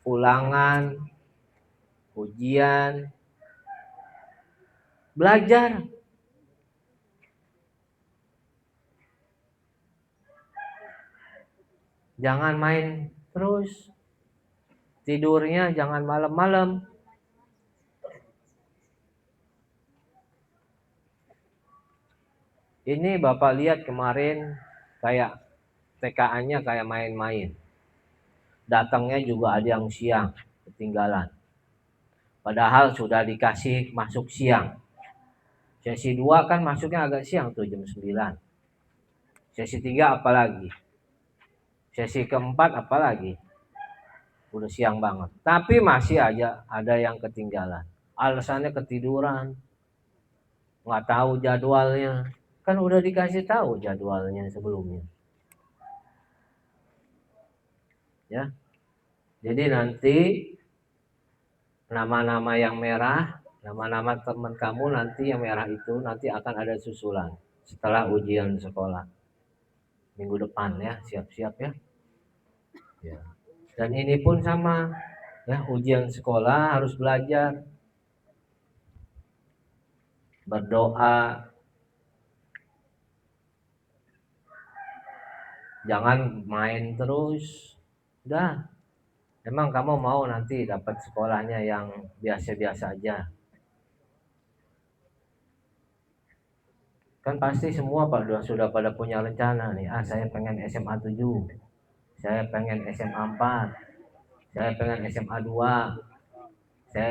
ulangan, ujian, belajar. Jangan main terus. Tidurnya jangan malam-malam. Ini Bapak lihat kemarin kayak TKA-nya kayak main-main. Datangnya juga ada yang siang, ketinggalan. Padahal sudah dikasih masuk siang. Sesi 2 kan masuknya agak siang tuh jam 9. Sesi 3 apalagi. Sesi keempat apalagi. Udah siang banget. Tapi masih aja ada yang ketinggalan. Alasannya ketiduran. Nggak tahu jadwalnya. Kan udah dikasih tahu jadwalnya sebelumnya. Ya. Jadi nanti nama-nama yang merah, nama-nama teman kamu nanti yang merah itu nanti akan ada susulan setelah ujian sekolah. Minggu depan ya, siap-siap ya. Ya. Dan ini pun sama. Ya, ujian sekolah harus belajar. Berdoa. Jangan main terus. Udah. Emang kamu mau nanti dapat sekolahnya yang biasa-biasa aja? Kan pasti semua sudah pada punya rencana nih. Saya pengen SMA 7. Saya pengen SMA 4. Saya pengen SMA 2. Saya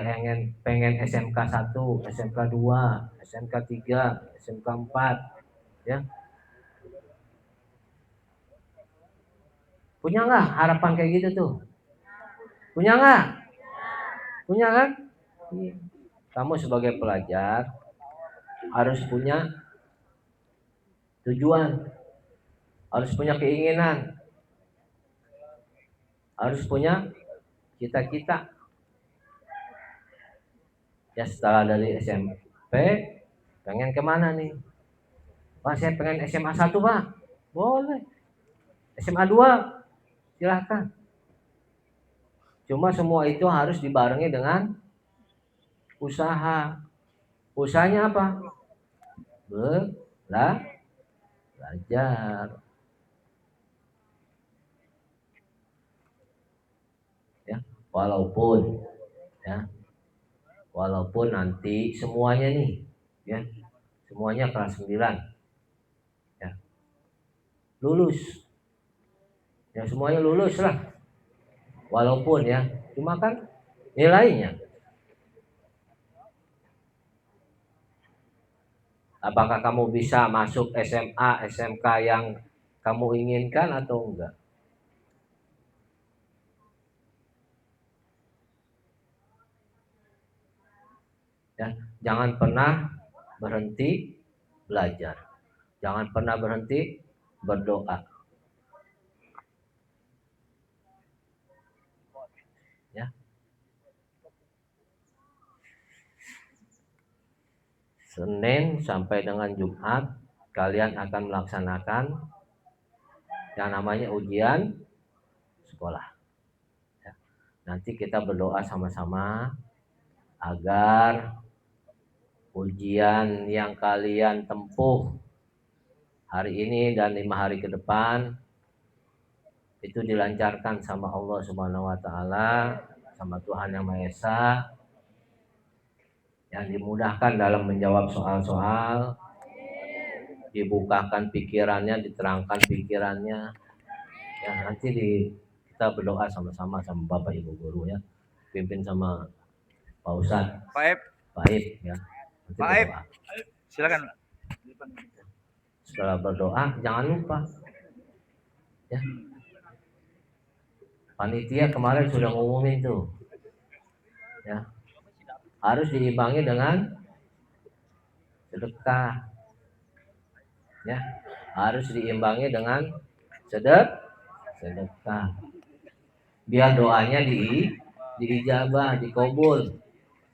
pengen SMK 1, SMK 2, SMK 3, SMK 4. Ya. Punya nggak harapan kayak gitu tuh? Punya nggak? Punya kan? Kamu sebagai pelajar harus punya tujuan, harus punya keinginan, harus punya cita-cita. Ya setelah dari SMP, pengen kemana nih? Pak, saya pengen SMA 1 Pak. Boleh. SMA 2, silahkan. Cuma semua itu harus dibarengi dengan usaha. Usahanya apa? Belajar. Ya, walaupun nanti semuanya nih, ya, semuanya kelas 9, ya, lulus. Ya semuanya lulus lah. Walaupun ya, cuma kan nilainya. Apakah kamu bisa masuk SMA, SMK yang kamu inginkan atau enggak? Ya, jangan pernah berhenti belajar. Jangan pernah berhenti berdoa. Ya. Senin sampai dengan Jumat kalian akan melaksanakan yang namanya ujian sekolah. Ya. Nanti kita berdoa sama-sama agar ujian yang kalian tempuh hari ini dan 5 hari ke depan itu dilancarkan sama Allah Subhanahu wa taala, sama Tuhan Yang Maha Esa, yang dimudahkan dalam menjawab soal-soal, dibukakan pikirannya, diterangkan pikirannya. Ya, nanti kita berdoa sama-sama sama Bapak Ibu guru ya, pimpin sama Pak Ustadz, Pak Aib ya. Nanti berdoa. Silakan. Setelah berdoa jangan lupa ya. Panitia kemarin sudah ngumumin tuh. Ya. Harus diimbangi dengan sedekah. Ya. Harus diimbangi dengan sedekah. Biar doanya diijabah, dikabul.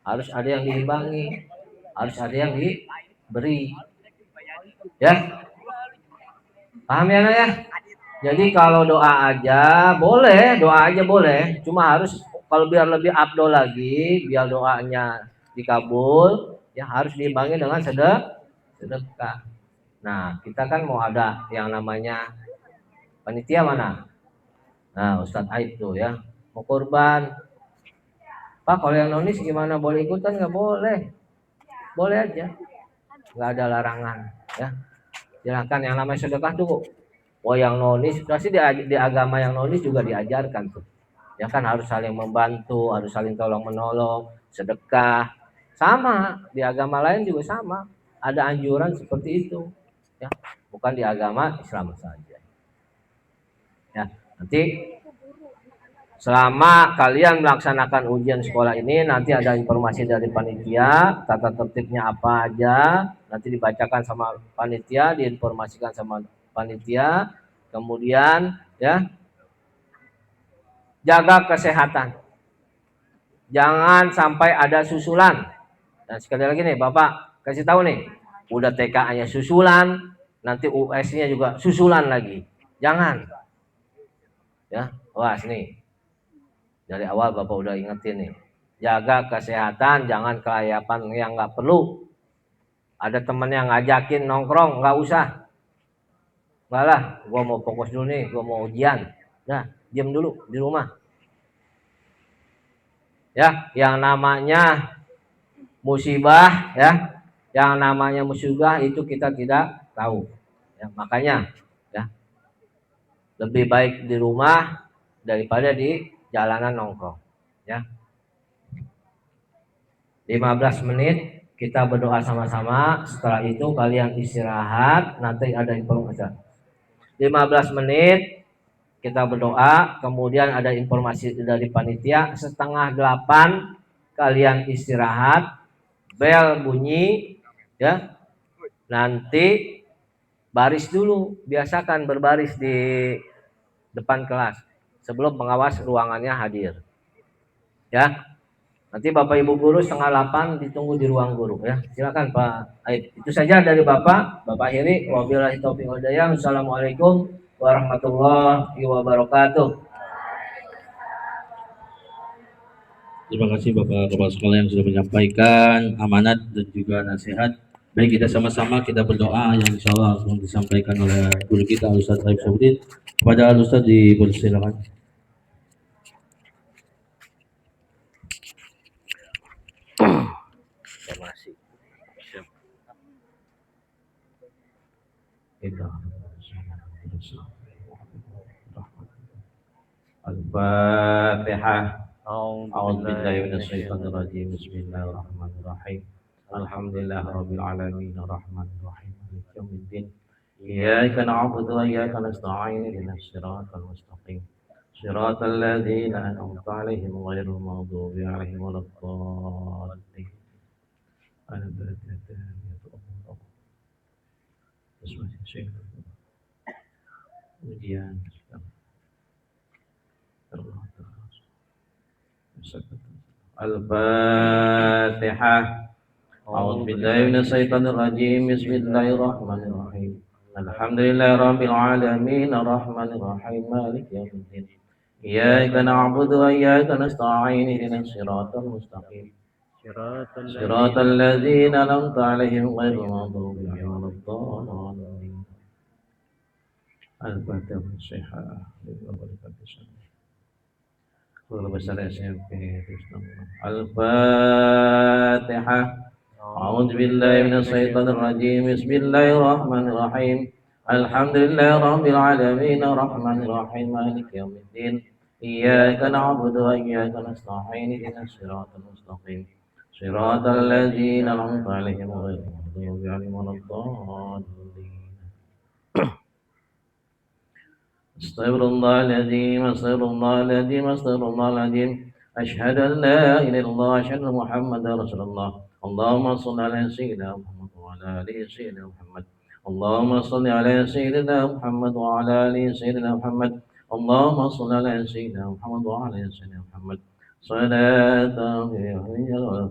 Harus ada yang diimbangi, harus ada yang diberi. Ya. Paham ya, Nak ya? Jadi kalau doa aja boleh, cuma harus kalau biar lebih afdol lagi, biar doanya dikabul, ya harus diimbangi dengan sedekah. Nah, kita kan mau ada yang namanya panitia mana? Nah, Ustadz Aib tuh ya, mau kurban. Pak, kalau yang nonis gimana? Boleh ikutan? Nggak boleh. Boleh aja. Nggak ada larangan. Ya, silakan yang namanya sedekah tuh. Oh, yang nonis pasti di agama yang nonis juga diajarkan tuh. Ya kan harus saling membantu, harus saling tolong menolong, sedekah. Sama di agama lain juga sama. Ada anjuran seperti itu. Ya, bukan di agama Islam saja. Ya, nanti selama kalian melaksanakan ujian sekolah ini, nanti ada informasi dari panitia, tata tertibnya apa aja, nanti dibacakan sama panitia, diinformasikan sama panitia, kemudian ya jaga kesehatan, jangan sampai ada susulan. Dan sekali lagi nih, Bapak kasih tahu nih, udah TKA-nya susulan, nanti US-nya juga susulan lagi, jangan, ya, wah nih. Dari awal Bapak udah ingetin nih. Jaga kesehatan, jangan kelayapan yang nggak perlu. Ada temen yang ngajakin nongkrong, nggak usah. Nggak lah, gue mau fokus dulu nih, gue mau ujian. Nah, diam dulu di rumah. Ya, yang namanya musibah, ya, yang namanya musibah itu kita tidak tahu. Ya, makanya, ya, lebih baik di rumah daripada di jalanan nongkrong. Ya. 15 menit kita berdoa sama-sama. Setelah itu kalian istirahat, nanti ada informasi. 15 menit kita berdoa, kemudian ada informasi dari panitia. 7:30 kalian istirahat, bel bunyi, ya. Nanti baris dulu, biasakan berbaris di depan kelas sebelum pengawas ruangannya hadir. Ya. Nanti Bapak Ibu guru 7:30 ditunggu di ruang guru ya. Silakan Pak Aib. Itu saja dari Bapak Heri. Wabillahi taufiq wal hidayah. Assalamualaikum warahmatullahi wabarakatuh. Terima kasih Bapak Kepala Sekolah yang sudah menyampaikan amanat dan juga nasihat. Baik, kita sama-sama kita berdoa yang insya Allah akan disampaikan oleh guru kita Ustaz Aib Sabudin. Kepada Ustaz dipersilakan. Al-Fatihah. A'udzu billahi minasyaitonir rajim. Bismillahirrahmanirrahim. Alhamdulillahirabbil alamin arrahmanir rahim maliki yaumiddin. Iyyaka na'budu wa iyyaka nasta'in ihdinas siratal mustaqim. Shiratal ladzina an'amta 'alaihim ghairil maghdubi 'alaihim waladdallin. Ujian Al-Fatihah. A'udzu billahi minasyaitonir rajim. Bismillahirrahmanirrahim. Alhamdulillahirabbil alamin arrahmanir rahim maliki yaumiddin. Iyyaka na'budu wa iyyaka nasta'in ihdinas siratal mustaqim. Shiratal ladzina an'amta 'alaihim ghairil maghdubi 'alaihim waladdallin. Al-Fatihah. Al-Fatihah. A'udzu billahi minasyaitonir rajim. Bismillahirrahmanirrahim. Alhamdulillahirabbil alamin arrahmanir rahim maliki yaumiddin. Iyyaka na'budu wa iyyaka nasta'in ihdinas siratal mustaqim. Shiratal ladzina an'amta 'alaihim ghairil maghdubi 'alaihim waladdallin. Astaghfirullahaladzim, astaghfirullahaladzim, astaghfirullahaladzim. Asyhadu an la ilaha illallah, asyhadu anna Muhammadar Rasulullah. Allahumma shalli ala sayyidina Muhammad wa ala ali sayyidina Muhammad. Allahumma shalli ala sayyidina Muhammad wa ala ali sayyidina Muhammad. Allahumma shalli ala sayyidina Muhammad wa ala ali sayyidina Muhammad. Salatan biha wa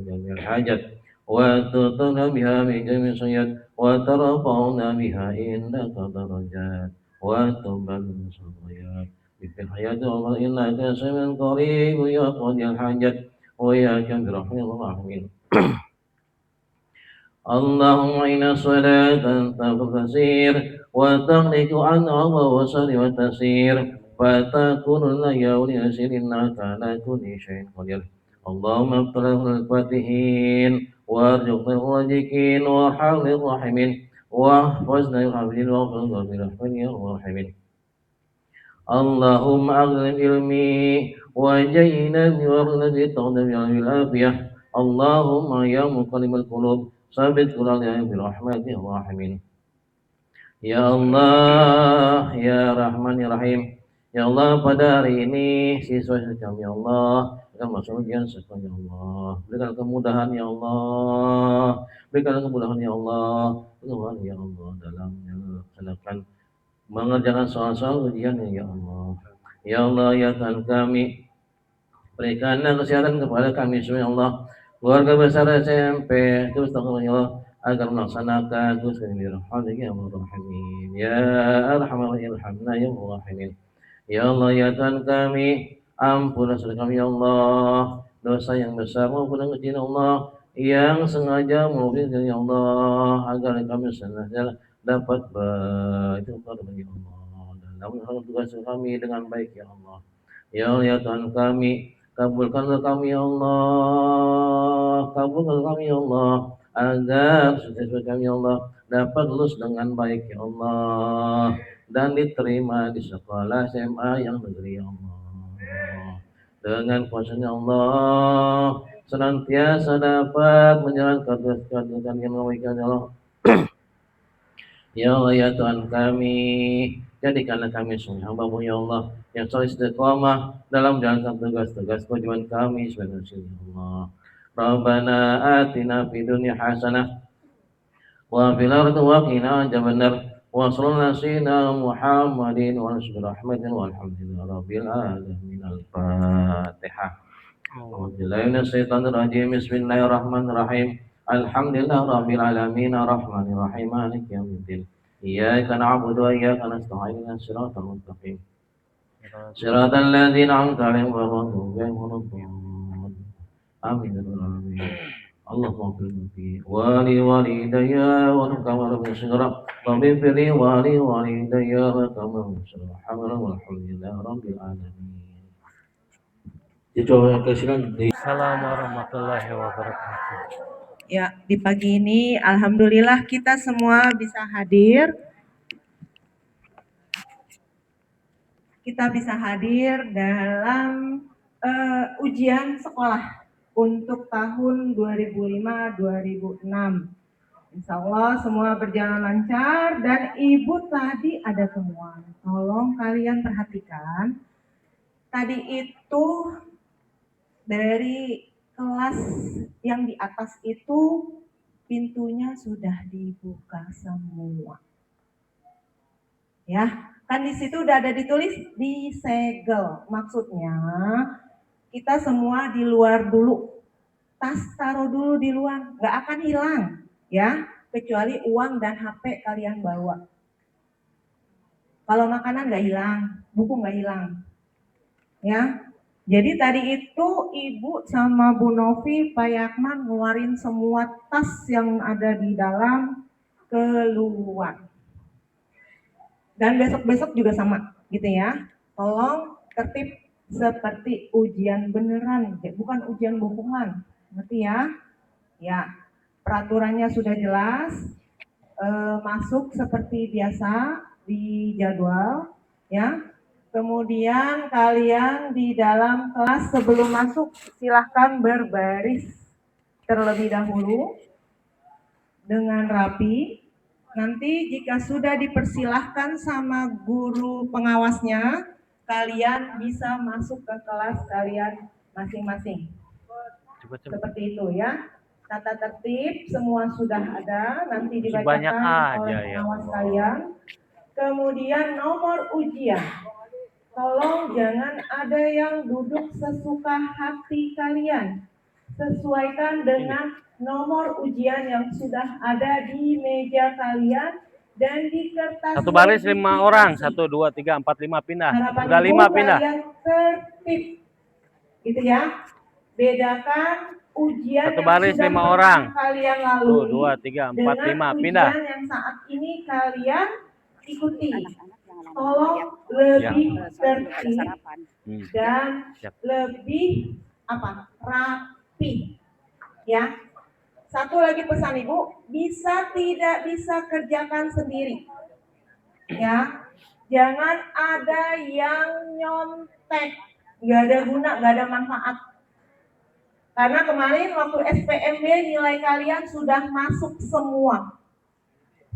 jami'al hajat wa tutuna biha min jami'is sayyat wa tarfa'una biha indaka darajat. وتقبل الصلاة في الحياة والله إنك سميع قريب يا قاضي الحاجات وإياك برحمة الراحمين. اللهم إن صلاة تغفر وتغنيك عن عظى وصل وتسير فتكون لنا يا ولي أسير إنك على كل شيء قدير. اللهم ابتلغ الفاتحين وارزقنا الراجكين وحول الراحمين واحفظنا الحافظين واغفر برحمتك يا الراحمين. اللهم أغنى علمي وجينا بورنا بالتقدم بالعافية. اللهم يا مقلب القلوب ثبت قلوبنا برحمتك الراحمين. Ya Allah, Ya Rahman, Ya Rahim. Ya Allah, pada hari ini siswa kami ya Allah akan masuk ujian sekolah ya Allah. Berikan kemudahan ya Allah. Berikan kemudahan ya Allah. Kemudahan ya Allah dalam melaksanakan mengerjakan soal-soal ujian ya Allah. Ya Allah, ya Tuhan kami, berikanlah kesehatan kepada kami semua ya Allah. Keluarga besar SMP terus tolong ya Allah agar melaksanakan tugas kami rahmatik ya Rahimin. Ya Arhamar Rahimin ya Rahimin. Ya Allah, ya Tuhan kami, ampunlah saudara kami ya Allah, dosa yang besar maupun yang kecil ya Allah, yang sengaja maupun ya Allah, agar kami senantiasa dapat beristighfar ya Allah dalam melaksanakan tugas kami dengan baik ya Allah. Ya Allah, ya Tuhan kami, kabulkanlah kami ya Allah, kabulkanlah kami ya Allah, agar sukses kami ya Allah dapat lulus dengan baik ya Allah dan diterima di sekolah SMA yang negeri ya Allah. Dengan kuasa-Nya Allah senantiasa dapat menjalankan tugas-tugas yang memuliakan ya Allah. Ya Allah, ya Tuhan kami, jadikanlah kami semua hamba-Mu ya Allah yang selalu istiqamah dalam menjalankan tugas-tugas kewajiban kami sebagai manusia ya Allah. Rabbana atina fid dunya hasanah wa fil ardi qina adzabannar wa sallallahu sayyidina Muhammadin wa rahmatin walhamdulillahi rabbil alamin. Al-Fatihah. Bismillahirrahmanirrahim. Alhamdulillah rabbil alamin arrahmanir rahim maliki yaumiddin. Iyyaka na'budu wa iyyaka nasta'in ihdinas siratal mustaqim. Siratal ladzina an'amta 'alaihim ghairil maghdubi 'alaihim waladdallin. Amin ya rabbal alamin. Allahumma qulni wali walidayya wa kama rabbi shigra rabbi fili wali walidayya wa kama shigra alhamdulillah rabbil alamin. Assalamualaikum warahmatullahi wabarakatuh. Ya, di pagi ini alhamdulillah kita semua bisa hadir. Kita bisa hadir dalam ujian sekolah untuk tahun 2005-2006. Insya Allah semua berjalan lancar dan Ibu tadi ada temuan. Tolong kalian perhatikan. Tadi itu dari kelas yang di atas itu pintunya sudah dibuka semua. Ya, kan di situ udah ada ditulis disegel. Maksudnya kita semua di luar dulu. Tas taruh dulu di luar, nggak akan hilang, ya, kecuali uang dan HP kalian bawa. Kalau makanan nggak hilang, buku nggak hilang, ya. Jadi tadi itu Ibu sama Bu Novi, Pak Yakman ngeluarin semua tas yang ada di dalam keluar. Dan besok-besok juga sama gitu ya. Tolong tertib seperti ujian beneran, bukan ujian bohongan. Ngerti ya? Ya, peraturannya sudah jelas. Masuk seperti biasa di jadwal ya. Kemudian kalian di dalam kelas sebelum masuk silahkan berbaris terlebih dahulu dengan rapi. Nanti jika sudah dipersilahkan sama guru pengawasnya, kalian bisa masuk ke kelas kalian masing-masing. Seperti itu ya. Tata tertib semua sudah ada, nanti dibacakan oleh pengawas kalian. Kemudian nomor ujian. Tolong jangan ada yang duduk sesuka hati kalian. Sesuaikan dengan nomor ujian yang sudah ada di meja kalian Dan di kertas Satu baris 5 orang. notifikasi. 1, 2, 3, 4, 5 pindah. Harapan Udah Ibu 5 pindah. kalian tertib. Gitu ya. Bedakan ujian Satu yang baris sudah 5 pernah orang. kalian 1, lalui 2, 3, 4, dengan 5 ujian pindah. yang saat ini kalian ikuti. Tolong Ya. lebih tertib dan Siap. lebih rapi. Ya. Satu lagi pesan Ibu, tidak bisa kerjakan sendiri. Ya. Jangan ada yang nyontek. Nggak ada guna, nggak ada manfaat. Karena kemarin waktu SPMB nilai kalian sudah masuk semua.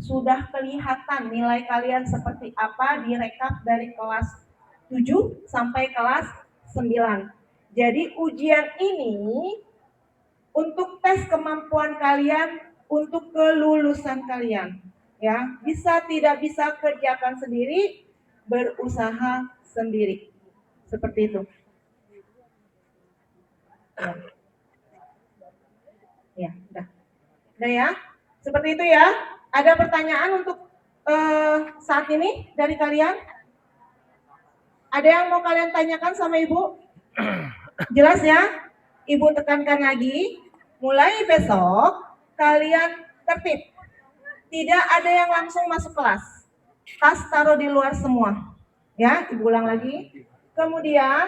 Sudah kelihatan nilai kalian seperti apa direkap dari kelas 7 sampai kelas 9. Jadi ujian ini untuk tes kemampuan kalian, untuk kelulusan kalian. Ya, tidak bisa kerjakan sendiri, berusaha sendiri. Seperti itu. Ya, udah. Udah ya. Seperti itu ya. Ada pertanyaan untuk saat ini dari kalian? Ada yang mau kalian tanyakan sama Ibu? Jelas ya? Ibu tekankan lagi, mulai besok kalian tertib. Tidak ada yang langsung masuk kelas. Tas taruh di luar semua. Ya, Ibu ulang lagi. Kemudian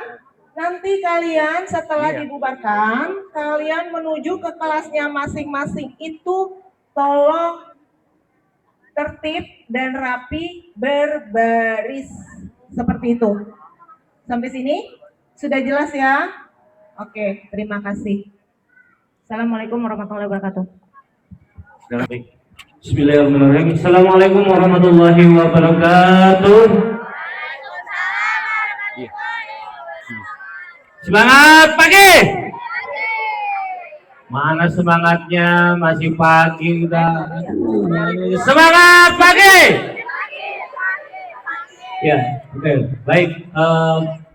nanti kalian setelah dibubarkan, kalian menuju ke kelasnya masing-masing. Itu tolong tertib dan rapi, berbaris. Seperti itu. Sampai sini? Sudah jelas ya? Oke, terima kasih. Assalamualaikum warahmatullahi wabarakatuh. Bismillahirrahmanirrahim. Assalamualaikum warahmatullahi wabarakatuh. Semangat pagi. Mana semangatnya, masih pagi udah. Semangat pagi. Ya, oke. Baik,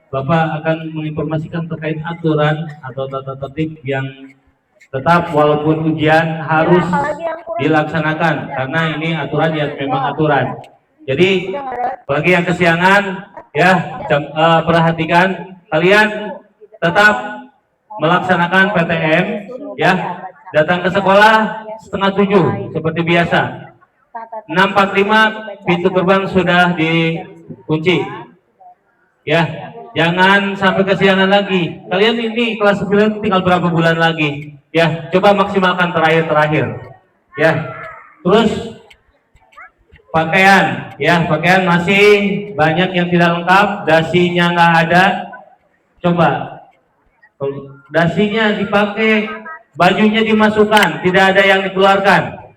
Bapak akan menginformasikan terkait aturan atau tata tertib yang tetap walaupun ujian harus dilaksanakan karena ini aturan yang memang aturan. Jadi bagi yang kesiangan ya perhatikan, kalian tetap melaksanakan PTM ya, datang ke sekolah setengah 7 seperti biasa. 6.45 pintu gerbang sudah dikunci ya, jangan sampai kesiangan lagi. Kalian ini kelas 9 tinggal berapa bulan lagi ya, coba maksimalkan terakhir ya. Terus pakaian ya, pakaian masih banyak yang tidak lengkap, dasinya nggak ada, coba dasinya dipakai, bajunya dimasukkan, tidak ada yang dikeluarkan,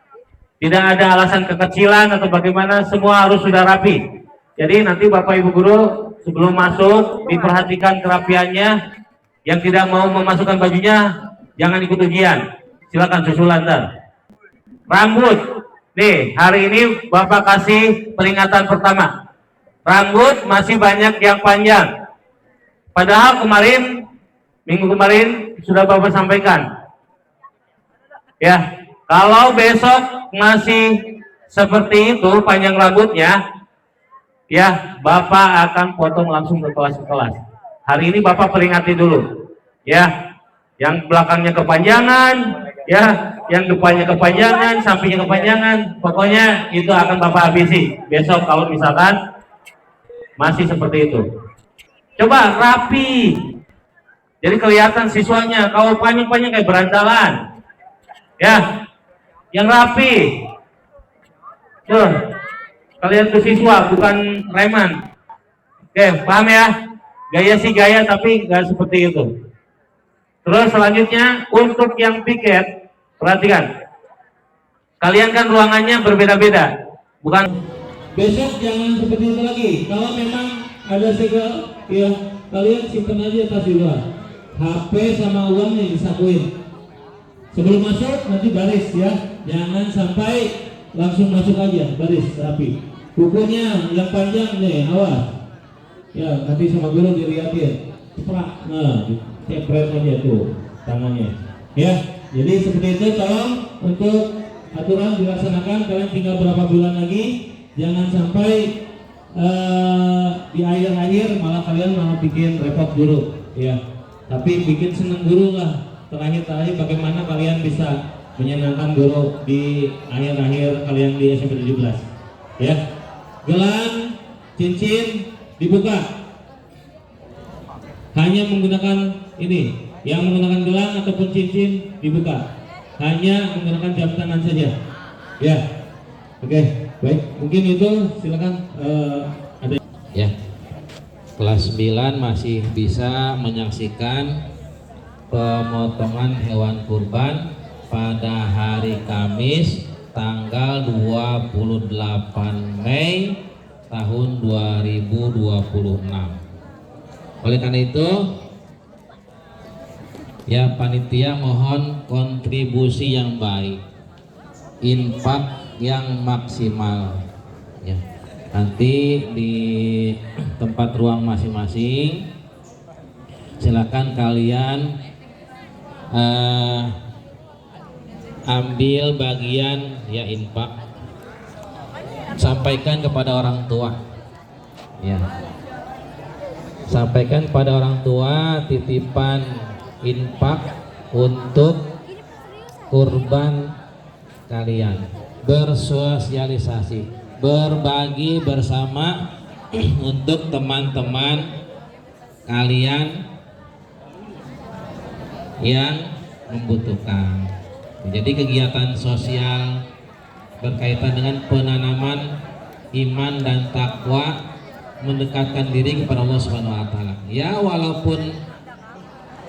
tidak ada alasan kekecilan atau bagaimana, semua harus sudah rapi. Jadi nanti Bapak Ibu Guru sebelum masuk diperhatikan kerapiannya. Yang tidak mau memasukkan bajunya jangan ikut ujian, silakan susulan ntar. Rambut nih, hari ini Bapak kasih peringatan pertama, rambut masih banyak yang panjang, padahal minggu kemarin sudah Bapak sampaikan ya. Kalau besok masih seperti itu panjang rambutnya ya, Bapak akan potong langsung ke kelas. Hari ini Bapak peringati dulu ya, yang belakangnya kepanjangan ya, yang depannya kepanjangan, sampingnya kepanjangan, pokoknya itu akan Bapak habisi besok kalau misalkan masih seperti itu. Coba rapi, jadi kelihatan siswanya. Kalau panjang-panjang kayak berantalan ya, yang rapi tuh. Kalian tuh siswa, bukan reman. Oke, paham ya? Gaya sih gaya, tapi nggak seperti itu. Terus selanjutnya, untuk yang piket, perhatikan. Kalian kan ruangannya berbeda-beda. Bukan besok jangan seperti itu lagi. Kalau memang ada segel, ya kalian simpan aja tas di luar. HP sama uangnya disakuin. Sebelum masuk nanti baris ya. Jangan sampai langsung masuk aja, baris rapi. Bukunya yang panjang nih, awas ya, nanti sama guru dilihatin ceprak, nah cepret aja tuh tangannya ya. Jadi seperti itu, tolong untuk aturan dilaksanakan. Kalian tinggal berapa bulan lagi jangan sampai di akhir-akhir malah kalian malah bikin repot guru, ya. Tapi bikin seneng guru lah. Terakhir bagaimana kalian bisa menyenangkan guru di akhir-akhir kalian di SMP 17, ya. Gelang, cincin dibuka. Hanya menggunakan ini, yang menggunakan gelang ataupun cincin dibuka. Hanya menggunakan jam tangan saja, ya. Oke, baik. Mungkin itu silakan ada. Ya, kelas 9 masih bisa menyaksikan pemotongan hewan kurban pada hari Kamis tanggal 28 Mei tahun 2026. Oleh karena itu, ya panitia mohon kontribusi yang baik, infak yang maksimal, ya. Nanti di tempat ruang masing-masing silakan kalian ambil bagian ya infak, sampaikan kepada orang tua, ya. Sampaikan kepada orang tua titipan infak untuk kurban kalian, bersosialisasi, berbagi bersama untuk teman-teman kalian yang membutuhkan. Jadi kegiatan sosial berkaitan dengan penanaman iman dan takwa, mendekatkan diri kepada Allah Subhanahu wa taala. Ya, walaupun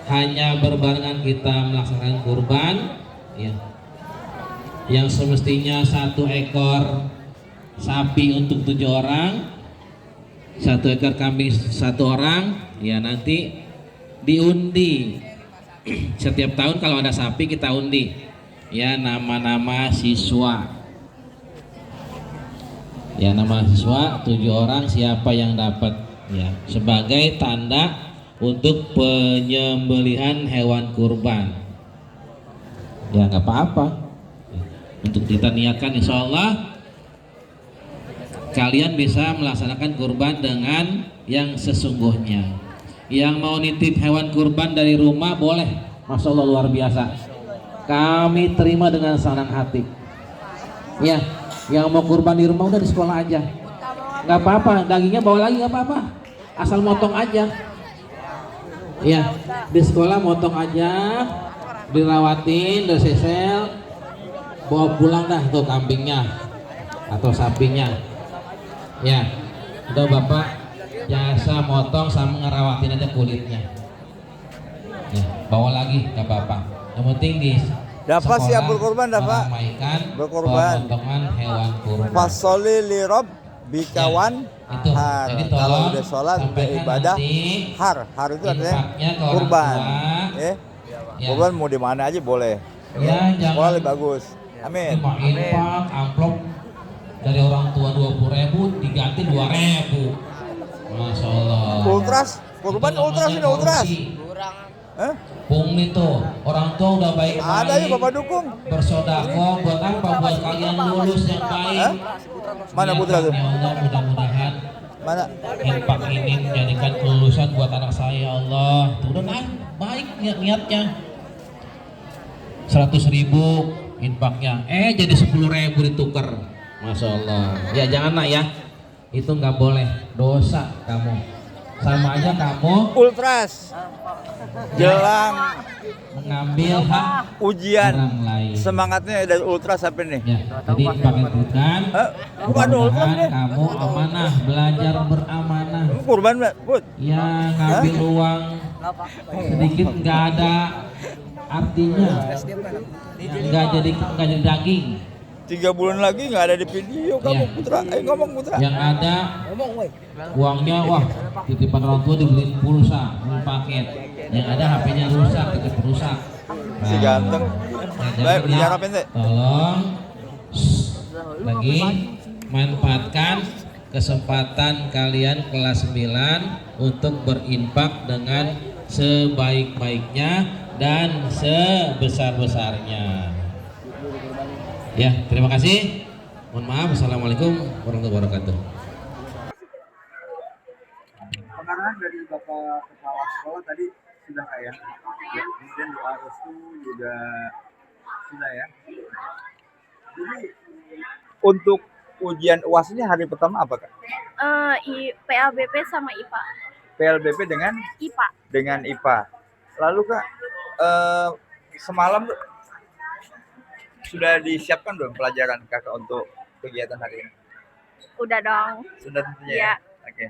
hanya berbarengan kita melaksanakan kurban, ya, yang semestinya 1 ekor sapi untuk 7 orang, 1 ekor kambing 1 orang, ya nanti diundi. Setiap tahun kalau ada sapi kita undi, ya, nama-nama siswa. Ya, nama siswa 7 orang, siapa yang dapat, ya, sebagai tanda untuk penyembelihan hewan kurban. Ya, nggak apa-apa. Untuk kita niatkan, insya Allah kalian bisa melaksanakan kurban dengan yang sesungguhnya. Yang mau nitip hewan kurban dari rumah boleh, Masya Allah, luar biasa. Kami terima dengan senang hati. Ya, yang mau kurban di rumah udah di sekolah aja, nggak apa-apa, dagingnya bawa lagi nggak apa-apa, asal motong aja. Ya, di sekolah motong aja, dirawatin, disesel, bawa pulang dah tuh kambingnya atau sapinya. Ya, udah bapak biasa motong sama ngerawatin aja kulitnya. Ya, bawa lagi nggak apa-apa. Yang penting di Dapat siap berkorban, dapat meramaikan berkorban. pemotongan hewan kurban. Fasoli lirob bikawan Itu. har. Jadi Kalau tolong udah sholat, udah sampaikan ibadah, nanti har. Har itu artinya infaknya ke orang kurban. tua. Ya. Ya. Kurban mau di mana aja boleh. Ya, jangan Sekolah lebih bagus. Amin. cuma infak amplop dari orang tua 20.000 diganti 2.000. Masya Allah. Ultras, kurban Itu ultras namanya ini ultras. korupsi. Hah? Pungli tuh, orang tua udah baik-baik. Ada ya Bapak dukung. Bersodako buat apa? Buat kalian lulus yang baik. Hah? Mana putra tuh? Ya Allah, mudah-mudahan Mana? infak ini menjadikan kelulusan buat anak saya, ya Allah. Tuh, udah baik niatnya. 100.000 infaknya, jadi 10.000 ditukar. Masya Allah. Ya jangan nak ya, itu nggak boleh, dosa kamu. Sama aja kamu Ultras. Jelang mengambil hak ujian. orang lain. Semangatnya dari ultras apa nih? Ya, jadi pakai bukan. Bukan ultras Mudah-mudahan deh. kamu amanah, belajar beramanah. Kurban, Bud. Ya ngambil uang sedikit nggak ada artinya, nggak jadi daging. 3 bulan lagi nggak ada di video kamu, Iya. Putra. Ngomong Putra. Yang ada uangnya, wah, titipan orang tua dibeliin pulsa, beli paket. Yang ada HP-nya rusak, titip rusak. Si ganteng. jadi Baik, ya, bicara pendek. tolong lagi manfaatkan kesempatan kalian kelas 9 untuk berinfak dengan sebaik-baiknya dan sebesar-besarnya. Ya, terima kasih. Mohon maaf. Assalamualaikum warahmatullahi wabarakatuh. Pengarahan dari Bapak Kepala Sekolah tadi sudah kayak. Kemudian doa restu juga sudah ya. Jadi untuk ujian UAS ini hari pertama apa Kak? PLBP sama IPA. PLBP dengan IPA. Lalu Kak, semalam sudah disiapkan belum pelajaran Kakak untuk kegiatan hari ini? Udah dong. Sudah tentunya Iya. ya. Oke.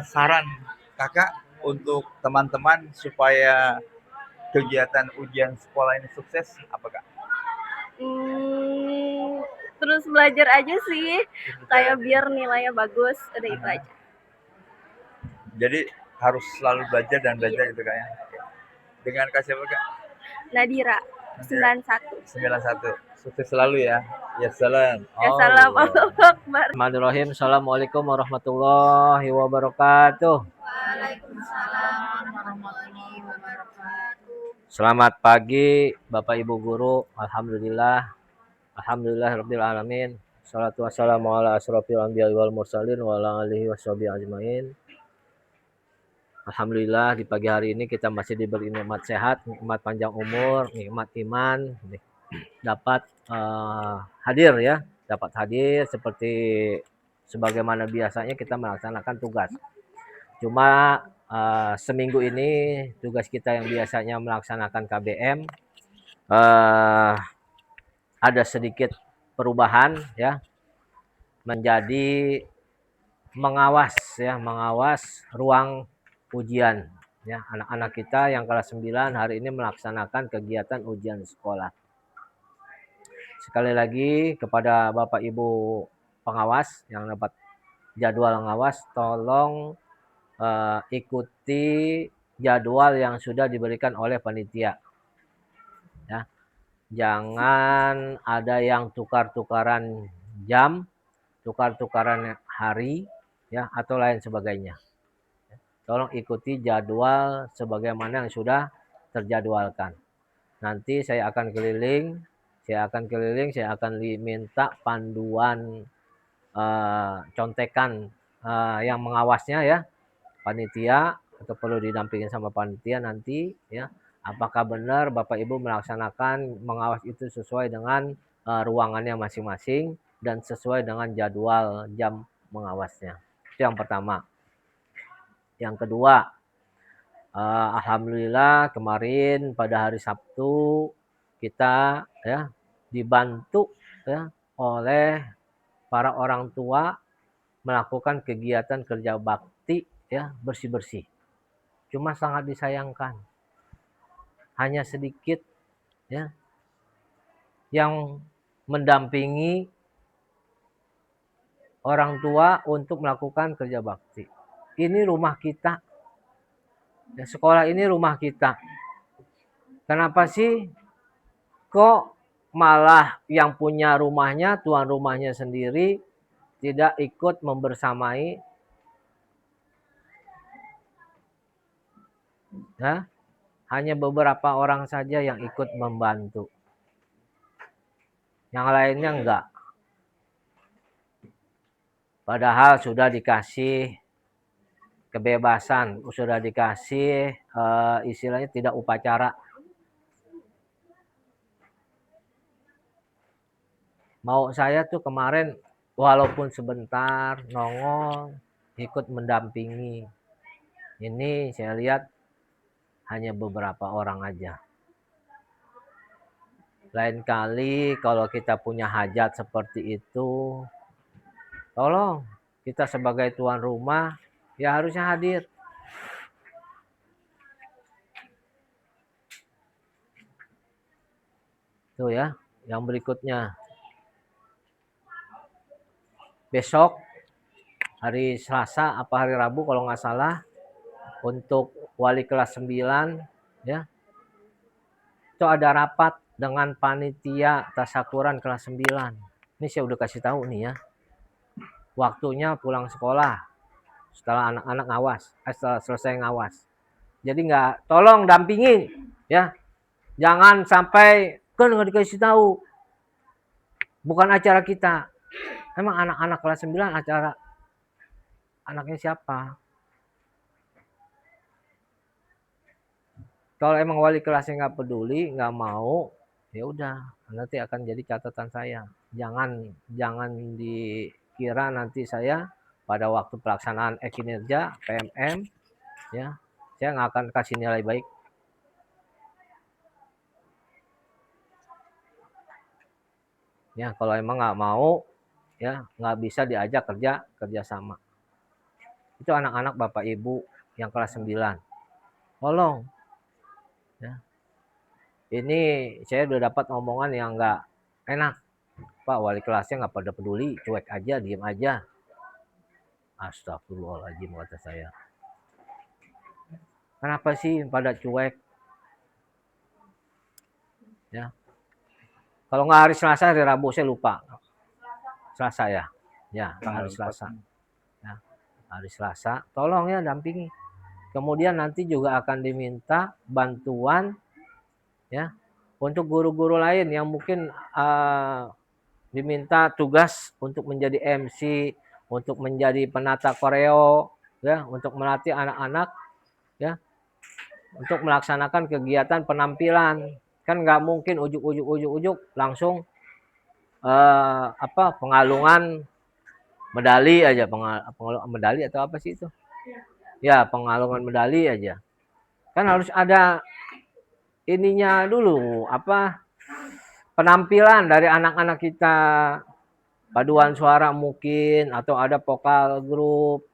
Saran Kakak untuk teman-teman supaya kegiatan ujian sekolah ini sukses apa Kak? Terus belajar aja sih, kayak biar nilainya bagus, udah itu aja. Jadi harus selalu belajar dan belajar gitu Kak ya. Dengan Kak siapa Kak? Nadira 91. 91. Sukses selalu ya. Ya salam. Assalamualaikum Akbar. Bismillahirrahmanirrahim. Assalamualaikum warahmatullahi wabarakatuh. Selamat pagi Bapak Ibu guru. Alhamdulillah rabbil alamin. Salatu wassalamu ala asrofil anbiya wal mursalin wa ala alihi washabihi ajmain. Alhamdulillah di pagi hari ini kita masih diberi nikmat sehat, nikmat panjang umur, nikmat iman, dapat hadir ya, dapat hadir seperti sebagaimana biasanya kita melaksanakan tugas. Cuma seminggu ini tugas kita yang biasanya melaksanakan KBM ada sedikit perubahan ya, menjadi mengawas ruang ujian ya. Anak-anak kita yang kelas 9 hari ini melaksanakan kegiatan ujian sekolah. Sekali lagi kepada Bapak Ibu pengawas yang dapat jadwal ngawas, tolong ikuti jadwal yang sudah diberikan oleh panitia ya. Jangan ada yang tukar-tukaran jam, tukar-tukaran hari ya, atau lain sebagainya. Tolong ikuti jadwal sebagaimana yang sudah terjadwalkan. Nanti saya akan keliling, saya akan diminta panduan contekan yang mengawasnya ya, panitia, atau perlu didampingin sama panitia nanti ya. Apakah benar Bapak Ibu melaksanakan mengawas itu sesuai dengan ruangannya masing-masing dan sesuai dengan jadwal jam mengawasnya. Itu yang pertama. Yang kedua, alhamdulillah kemarin pada hari Sabtu kita ya dibantu ya oleh para orang tua melakukan kegiatan kerja bakti ya, bersih-bersih. Cuma sangat disayangkan hanya sedikit ya yang mendampingi orang tua untuk melakukan kerja bakti. Ini rumah kita. Ya, sekolah ini rumah kita. Kenapa sih kok malah yang punya rumahnya, tuan rumahnya sendiri tidak ikut membersamai? Ya, hanya beberapa orang saja yang ikut membantu. Yang lainnya enggak. Padahal sudah dikasih kebebasan, sudah dikasih istilahnya tidak upacara. Mau saya tuh kemarin walaupun sebentar nongol ikut mendampingi. Ini saya lihat hanya beberapa orang aja. Lain kali kalau kita punya hajat seperti itu, tolong kita sebagai tuan rumah ya harusnya hadir. Tuh ya, yang berikutnya. Besok hari Selasa apa hari Rabu kalau nggak salah, untuk wali kelas 9 ya. Itu ada rapat dengan panitia tasyakuran kelas 9. Ini saya udah kasih tahu nih ya. Waktunya pulang sekolah setelah anak-anak ngawas, setelah selesai ngawas. Jadi tolong dampingin ya. Jangan sampai kan nggak dikasih tahu. Bukan acara kita. Emang anak-anak kelas 9 acara anaknya siapa? Kalau emang wali kelasnya nggak peduli, nggak mau, ya udah nanti akan jadi catatan saya. Jangan dikira nanti saya pada waktu pelaksanaan kinerja PMM, ya saya nggak akan kasih nilai baik. Ya kalau emang nggak mau, ya nggak bisa diajak kerja sama. Itu anak-anak Bapak Ibu yang kelas 9. Tolong, ya. Ini saya udah dapat omongan yang nggak enak. Pak, wali kelasnya nggak pada peduli, cuek aja, diem aja. Astagfirullahaladzim, kata saya. Kenapa sih pada cuek? Ya. Kalau nggak hari Selasa, hari Rabu saya lupa. Selasa ya. Ya, hari Selasa. Ya, hari Selasa. Tolong ya dampingi. Kemudian nanti juga akan diminta bantuan ya untuk guru-guru lain yang mungkin diminta tugas untuk menjadi MC, untuk menjadi penata koreo, ya, untuk melatih anak-anak, ya, untuk melaksanakan kegiatan penampilan. Kan nggak mungkin ujuk langsung pengalungan medali aja, pengalungan medali atau apa sih itu? Ya, pengalungan medali aja. Kan harus ada ininya dulu, penampilan dari anak-anak kita, paduan suara mungkin, atau ada vokal grup,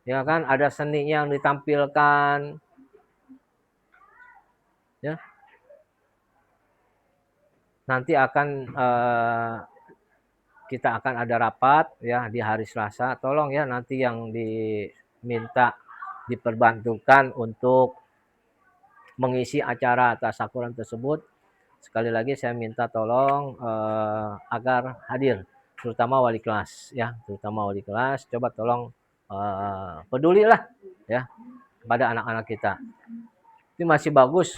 ya kan, ada seninya yang ditampilkan, ya. Nanti akan kita akan ada rapat ya di hari Selasa. Tolong ya nanti yang diminta diperbantukan untuk mengisi acara tasyakuran tersebut. Sekali lagi saya minta tolong agar hadir, terutama wali kelas ya, terutama wali kelas. Coba tolong pedulilah ya pada anak-anak kita. Ini masih bagus,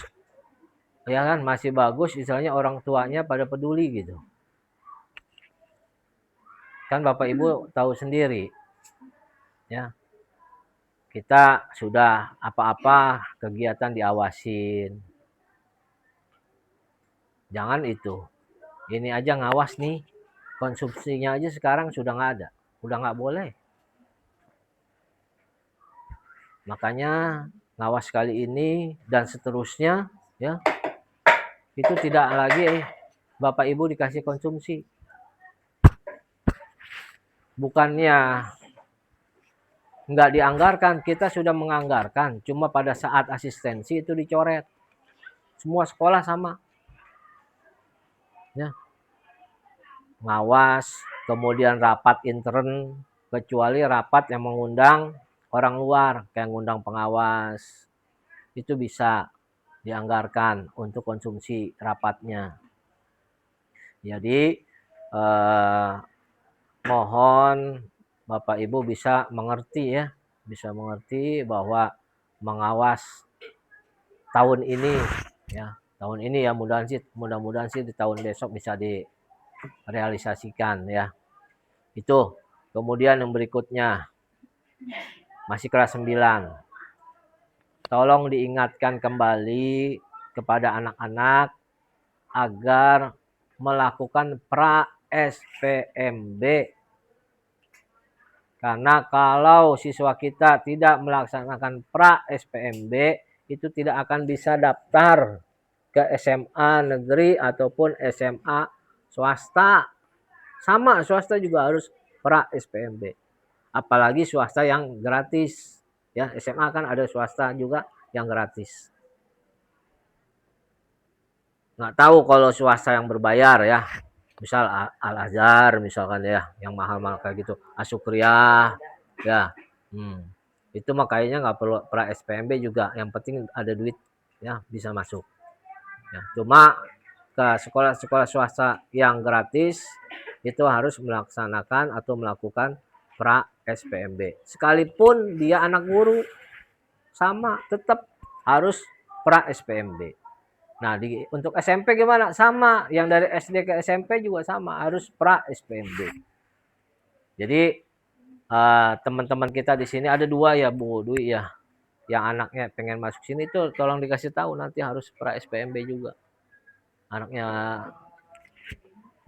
ya kan? Masih bagus, istilahnya orang tuanya pada peduli gitu. Kan Bapak Ibu tahu sendiri, ya. Kita sudah apa-apa kegiatan diawasin. Jangan itu. Ini aja ngawas nih. Konsumsinya aja sekarang sudah nggak ada. Udah nggak boleh. Makanya ngawas kali ini dan seterusnya, ya, itu tidak lagi Bapak Ibu dikasih konsumsi. Bukannya nggak dianggarkan, kita sudah menganggarkan. Cuma pada saat asistensi itu dicoret. Semua sekolah sama. Ya. Ngawas, kemudian rapat intern, kecuali rapat yang mengundang orang luar, kayak ngundang pengawas. Itu bisa dianggarkan untuk konsumsi rapatnya. Jadi mohon Bapak Ibu bisa mengerti ya, bisa mengerti bahwa mengawas tahun ini ya, tahun ini ya mudah-mudahan sih di tahun besok bisa direalisasikan ya. Itu. Kemudian yang berikutnya masih kelas 9. Tolong diingatkan kembali kepada anak-anak agar melakukan pra-SPMB. Karena kalau siswa kita tidak melaksanakan pra-SPMB, itu tidak akan bisa daftar ke SMA negeri ataupun SMA swasta. Sama, swasta juga harus pra-SPMB. Apalagi swasta yang gratis. Ya, SMA kan ada swasta juga yang gratis. Nggak tahu kalau swasta yang berbayar ya. Misal Al-Azhar misalkan ya, yang mahal-mahal kayak gitu. Asukriah ya. Itu mah kayaknya nggak perlu pra SPMB juga. Yang penting ada duit ya, bisa masuk. Ya, cuma ke sekolah-sekolah swasta yang gratis itu harus melaksanakan atau melakukan pra SPMB. Sekalipun dia anak guru sama tetap harus pra SPMB. Nah, untuk SMP gimana? Sama, yang dari SD ke SMP juga sama, harus pra SPMB. Jadi teman-teman kita di sini ada 2 ya, Bu Dwi ya, yang anaknya pengen masuk sini tuh tolong dikasih tahu nanti harus pra SPMB juga. Anaknya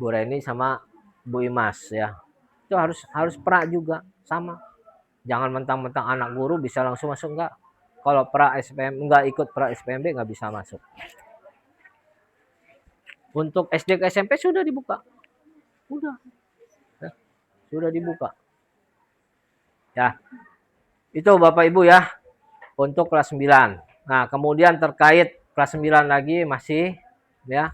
Bu Reni sama Bu Imas ya. Itu harus pra juga sama. Jangan mentang-mentang anak guru bisa langsung masuk, enggak. Kalau pra SPM enggak ikut pra SPMB enggak bisa masuk. Untuk SD ke SMP sudah dibuka. Udah. Ya, sudah dibuka. Ya. Itu Bapak Ibu ya untuk kelas 9. Nah, kemudian terkait kelas 9 lagi masih ya.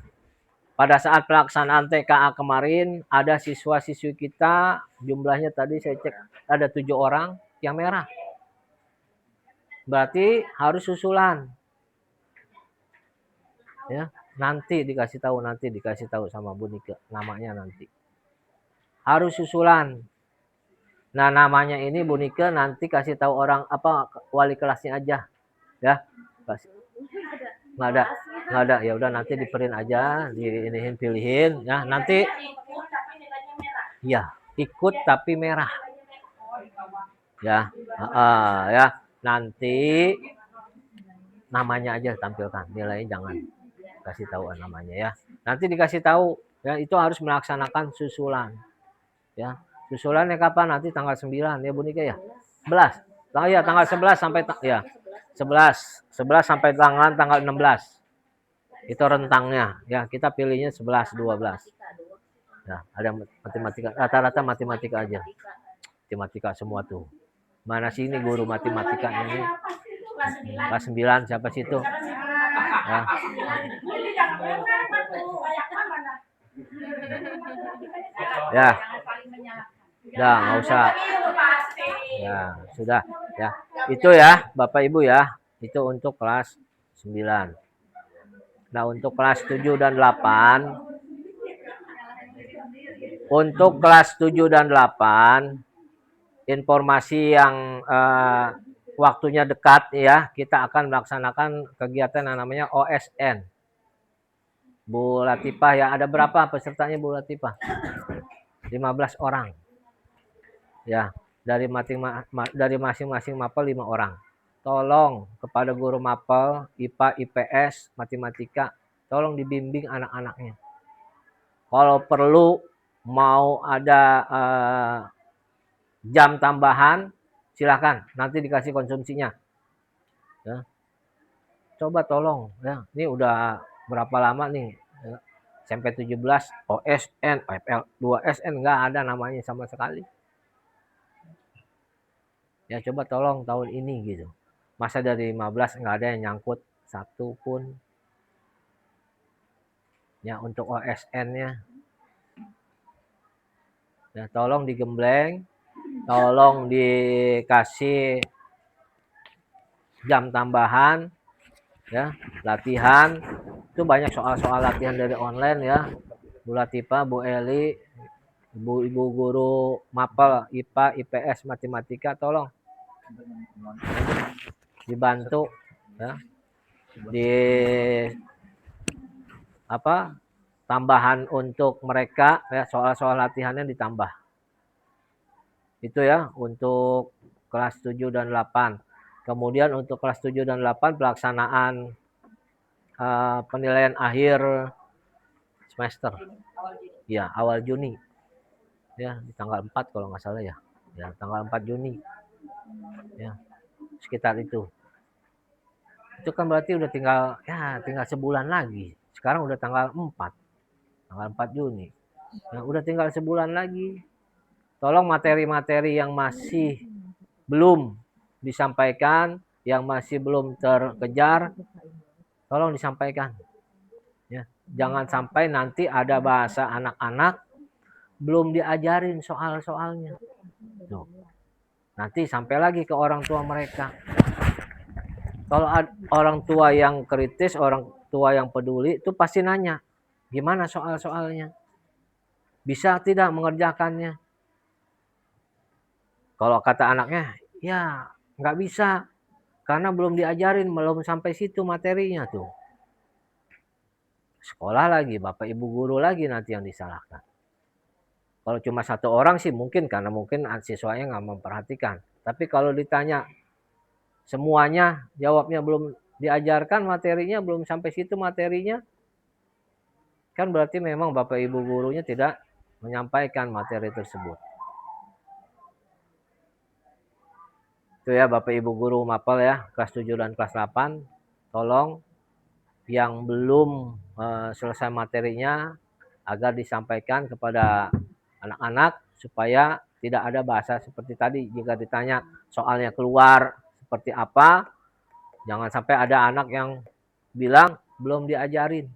Pada saat pelaksanaan TKA kemarin ada siswa-siswi kita jumlahnya tadi saya cek ada 7 orang yang merah. Berarti harus susulan. Ya, nanti dikasih tahu sama Bu Nika namanya nanti. Harus susulan. Nah, namanya ini Bu Nika nanti kasih tahu orang wali kelasnya aja. Ya. Nggak ada. Ya udah nanti diperin aja, pilihin ya. Nanti ya, ikut tapi merah. Ya. Ya. Nanti namanya aja tampilkan, nilainya jangan kasih tahu namanya ya. Nanti dikasih tahu ya, itu harus melaksanakan susulan. Ya. Susulannya kapan? Nanti tanggal 9 ya Bu Nika ya. 11. Oh ya, tanggal 11 sampai ya. 11 sampai tanggal 16. Itu rentangnya. Ya, kita pilihnya 11, 12. Ya, ada matematika, rata-rata matematika aja. Matematika semua tuh. Mana sih ini guru matematika ini? Kelas 9 siapa sih itu? Ya. Ya. Ya, nggak usah. Ya, sudah ya. Itu ya, Bapak Ibu ya. Itu untuk kelas 9. Nah, untuk kelas 7 dan 8 untuk kelas 7 dan 8 informasi yang waktunya dekat ya, kita akan melaksanakan kegiatan yang namanya OSN. Bu Latifah ya, ada berapa pesertanya Bu Latifah? 15 orang. Ya, dari masing-masing mapel 5 orang. Tolong kepada guru mapel IPA, IPS, matematika, tolong dibimbing anak-anaknya. Kalau perlu mau ada jam tambahan, silakan. Nanti dikasih konsumsinya. Ya. Coba tolong. Ya. Ini udah berapa lama nih? Ya. SMP 17, OSN, FL 2SN nggak ada namanya sama sekali. Ya coba tolong tahun ini gitu. Masa dari 15 nggak ada yang nyangkut satu pun. Ya untuk OSN-nya. Ya tolong digembleng. Tolong dikasih jam tambahan ya, latihan. Itu banyak soal-soal latihan dari online ya. Bu Latifah, Bu Eli, ibu guru mapel IPA, IPS, matematika tolong dibantu ya. Di tambahan untuk mereka ya, soal-soal latihannya ditambah. Itu ya untuk kelas 7 dan 8. Kemudian untuk kelas 7 dan 8 pelaksanaan penilaian akhir semester. Ya, awal Juni. Ya, di tanggal 4 kalau nggak salah ya. Ya, tanggal 4 Juni. Ya, sekitar itu. Itu kan berarti udah tinggal sebulan lagi. Sekarang udah tanggal 4. Tanggal 4 Juni. Ya, udah tinggal sebulan lagi. Tolong materi-materi yang masih belum disampaikan, yang masih belum terkejar, tolong disampaikan. Ya, jangan sampai nanti ada bahasa anak-anak belum diajarin soal-soalnya. Tuh. Nanti sampai lagi ke orang tua mereka. Kalau orang tua yang kritis, orang tua yang peduli, itu pasti nanya, gimana soal-soalnya? Bisa tidak mengerjakannya? Kalau kata anaknya, ya nggak bisa. Karena belum diajarin, belum sampai situ materinya tuh. sekolah lagi, bapak ibu guru lagi nanti yang disalahkan. Kalau cuma satu orang sih mungkin, karena mungkin siswanya nggak memperhatikan. Tapi kalau ditanya semuanya, jawabnya belum diajarkan, materinya belum sampai situ materinya, kan berarti memang bapak ibu gurunya tidak menyampaikan materi tersebut. Itu ya bapak ibu guru mapel ya, kelas 7 dan kelas 8, tolong yang belum selesai materinya agar disampaikan kepada anak-anak supaya tidak ada bahasa seperti tadi. Jika ditanya soalnya keluar seperti apa, jangan sampai ada anak yang bilang belum diajarin,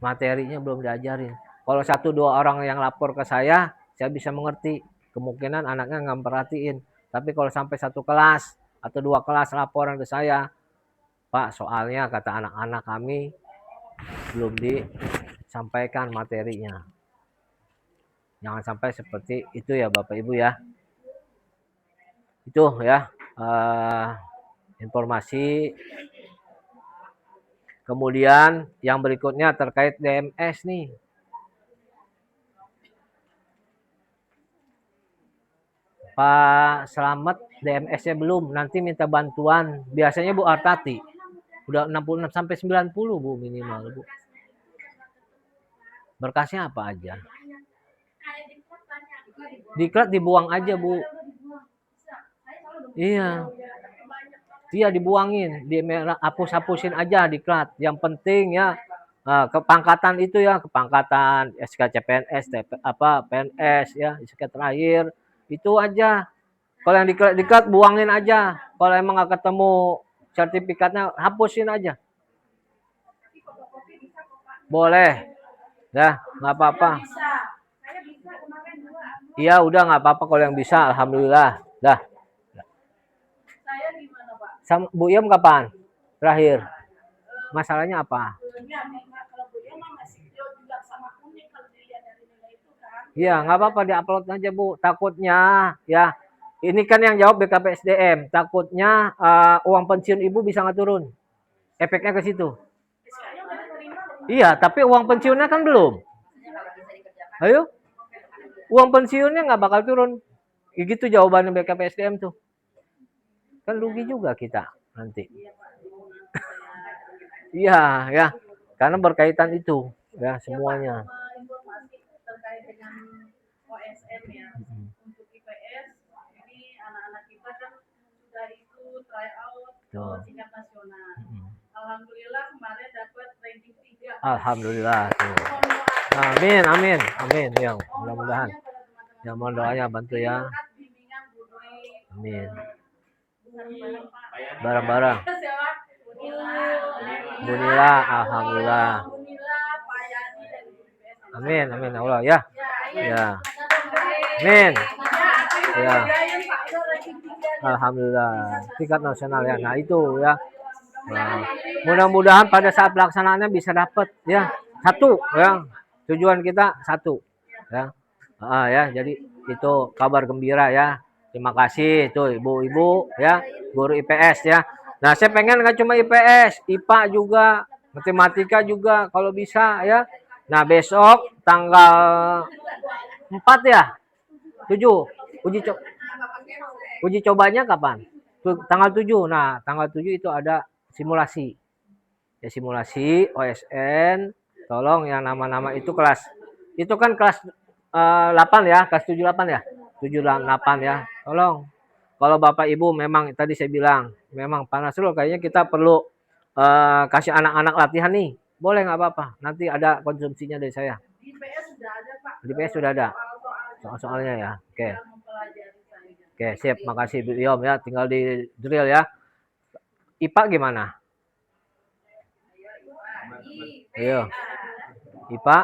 materinya belum diajarin. Kalau 1-2 orang yang lapor ke saya bisa mengerti, kemungkinan anaknya nggak perhatiin. Tapi kalau sampai 1 kelas atau 2 kelas laporan ke saya, Pak, soalnya kata anak-anak kami belum disampaikan materinya. Jangan sampai seperti itu ya Bapak Ibu ya. Itu ya informasi. Kemudian yang berikutnya terkait DMS nih. Pak Slamet DMS-nya belum, nanti minta bantuan. Biasanya Bu Artati udah 66 sampai 90 Bu minimal Bu. Berkasnya apa aja? Diklat dibuang aja Bu. Iya. Iya dibuangin, hapus-hapusin aja diklat. Yang penting ya kepangkatan itu ya, kepangkatan SKCPNS, PNS ya, SK terakhir itu aja. Kalau yang diklat buangin aja. Kalau emang nggak ketemu sertifikatnya, hapusin aja. Boleh, ya nggak apa-apa. Iya udah nggak apa-apa kalau yang bisa, alhamdulillah. Dah. Sama Bu Yom kapan? Terakhir. Masalahnya apa? Iya, nggak apa-apa diupload aja Bu. Takutnya ya, ini kan yang jawab BKPSDM. Takutnya uang pensiun Ibu bisa nggak turun. Efeknya ke situ. Iya, tapi uang pensiunnya kan belum. Ayo, uang pensiunnya nggak bakal turun. Gitu jawabannya BKPSDM tuh. Kan rugi juga kita nanti. Iya, ya. Karena berkaitan itu, ya semuanya. Terkait dengan OSM ya, untuk IPS, ini anak-anak kita kan sudah ikut tryout tingkat nasional. Alhamdulillah kemarin dapat ranking 3. Alhamdulillah. Tuh. Amin, amin, amin. Ya, mudah-mudahan. Ya, mohon doanya bantu ya. Amin. Barang-barang. Bunila, alhamdulillah. Amin, amin Allah ya. Ya. Amin. Ya. Alhamdulillah. Tingkat nasional ya. Nah, itu ya. Nah, mudah-mudahan pada saat pelaksanaannya bisa dapat ya. 1 ya. Tujuan kita 1 ya. Ya, jadi itu kabar gembira ya. Terima kasih tuh ibu-ibu ya, guru IPS ya. Nah, saya pengen nggak cuma IPS, IPA juga, matematika juga kalau bisa ya. Nah, besok tanggal 4 ya? 7. Uji cobanya kapan? Tanggal 7. Nah, tanggal 7 itu ada simulasi. Ya, simulasi OSN. Tolong yang nama-nama itu kelas. Itu kan kelas 8 ya, kelas 7 8 ya. 7 8 ya. Tolong. Kalau Bapak Ibu memang tadi saya bilang, memang panas dulu kayaknya kita perlu kasih anak-anak latihan nih. Boleh nggak apa-apa. Nanti ada konsumsinya dari saya. Di PS sudah ada, Pak. Di PS sudah ada. Soal-soalnya ya. Oke. Oke, sip. Makasih Bu Yom ya. Tinggal di drill ya. IPA gimana? Ayo. IPA.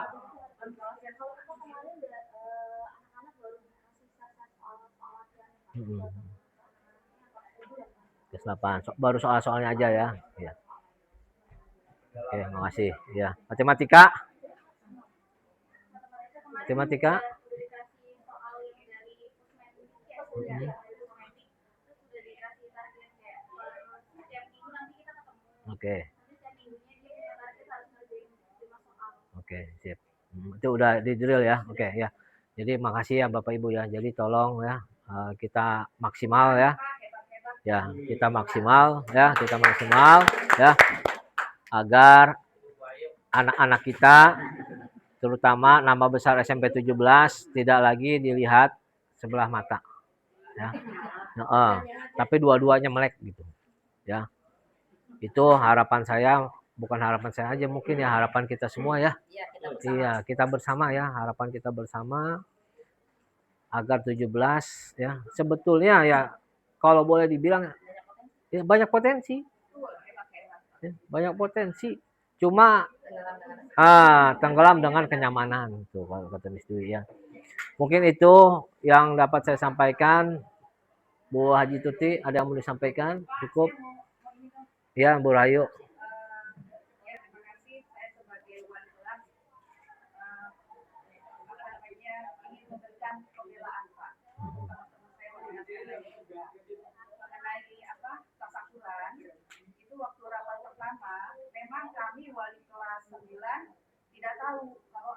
Kelas 8. Baru soal-soalnya aja ya. Ya. Oke, makasih. Ya. Matematika. Matematika. Oke. Oke, sip. Itu udah di drill ya. Oke, ya. Jadi makasih ya Bapak Ibu ya. Jadi tolong ya kita maksimal ya. Ya, kita maksimal ya, agar anak-anak kita terutama nama besar SMP 17 tidak lagi dilihat sebelah mata ya. Tapi dua-duanya melek gitu ya. Itu harapan saya, bukan harapan saya aja, mungkin ya harapan kita semua ya. Iya, kita bersama ya, harapan kita bersama agar 17 ya. Sebetulnya ya kalau boleh dibilang ya banyak potensi. Ya, banyak potensi. Cuma tenggelam dengan kenyamanan tuh kalau kata Miss Dwi ya. Mungkin itu yang dapat saya sampaikan. Bu Haji Tuti, ada yang mau disampaikan? Cukup? Ya, Bu Rayu. Terima kasih. Saya sebagai wali kelas ingin memberikan pembelaan Pak. Teman-teman saya juga mengenai tasakuran. Itu waktu rapat pertama, memang kami wali kelas 9 tidak tahu kalau